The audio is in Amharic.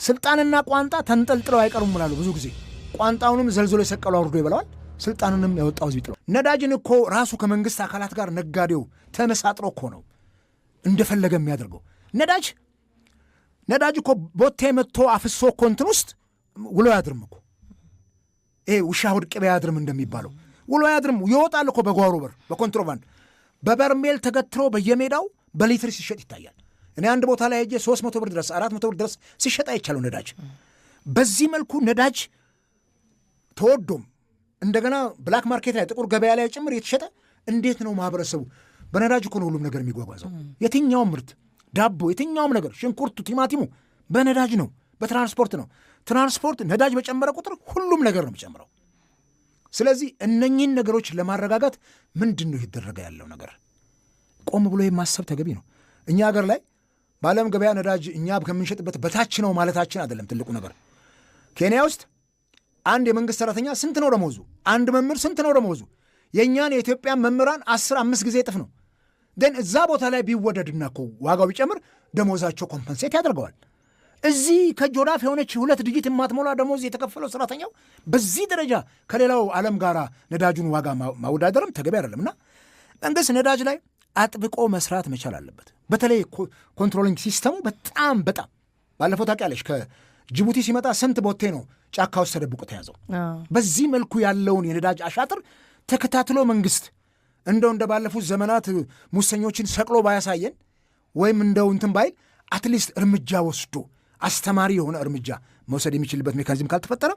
ስልጣንና ቋንጣ ተንጠልጥለው አይቀሩም ይላሉ ብዙ ጊዜ። ቋንጣውንም ዘልዝሎ የሰቀለው አውርዶ ይበላዋል፣ ስልጣንንም ያወጣው ህዝብ ይጥለው። ነዳጅን እኮ ራሱ ከመንግስት አካላት ጋር ነጋዴው ተመሳጥሮ እኮ ነው እንደፈለገ የሚያደርገው። ነዳጅ እኮ ቦቴ መጥቶ አፍሶ እኮ እንትን ውስጥ ውሎ ያድርም እኮ ይሄ ውሻ ሆድ ቅቤ ያድርም እንደሚባለው ውሎ ያድርም ይወጣል እኮ በጓሮ በር በኮንትሮባንድ በበርሜል ተገትሮ በየሜዳው በሊትር ሲሸጥ ይታያል። እኔ አንድ ቦታ ላይ ሄጄ 300 ብር ድረስ 400 ብር ድረስ ሲሸጥ አይቻለው ነዳጅ። በዚህ መልኩ ነዳጅ ተወዶም እንደገና ብላክ ማርኬት ላይ ጥቁር ገበያ ላይ ጭምር የተሸጠ እንዴት ነው ማህበረሰቡ? በነዳጅ እኮ ነው ሁሉም ነገር የሚጓጓዘው። የትኛውም ምርት ዳቦ፣ የትኛውም ነገር ሽንኩርቱ፣ ቲማቲሙ በነዳጅ ነው፣ በትራንስፖርት ነው። ትራንስፖርት ነዳጅ በጨመረ ቁጥር ሁሉም ነገር ነው የሚጨምረው። ስለዚህ እነኚህን ነገሮች ለማረጋጋት ምንድን ነው ይደረገ ያለው ነገር? ቆም ብሎ የማሰብ ተገቢ ነው። እኛ ሀገር ላይ በዓለም ገበያ ነዳጅ እኛ ከምንሸጥበት በታች ነው ማለታችን አይደለም ትልቁ ነገር። ኬንያ ውስጥ አንድ የመንግስት ሰራተኛ ስንት ነው ደመወዙ? አንድ መምህር ስንት ነው ደመወዙ? የእኛን የኢትዮጵያ መምህራን 15 ጊዜ እጥፍ ነው። ግን እዛ ቦታ ላይ ቢወደድና እኮ ዋጋው ቢጨምር ደመወዛቸው ኮምፐንሴት ያደርገዋል። እዚህ ከጆዳፍ የሆነች 2 ዲጂት የማትሞላ ደመወዝ የተከፈለው ሰራተኛው በዚህ ደረጃ ከሌላው ዓለም ጋር ነዳጁን ዋጋ ማወዳደርም ተገቢ አይደለም። እና መንግስት ነዳጅ ላይ አጥብቆ መስራት መቻል አለበት። በተለይ ኮንትሮሊንግ ሲስተሙ በጣም ባለፈው ታውቂያለሽ ከጅቡቲ ሲመጣ ስንት ቦቴ ነው ጫካ ውስጥ ተደብቆ ተያዘው። በዚህ መልኩ ያለውን የነዳጅ አሻጥር ተከታትሎ መንግስት እንደ ባለፉት ዘመናት ሙሰኞችን ሰቅሎ ባያሳየን ወይም እንደው እንትን ባይል አትሊስት እርምጃ ወስዶ አስተማሪ የሆነ እርምጃ መውሰድ የሚችልበት ሜካኒዝም ካልተፈጠረ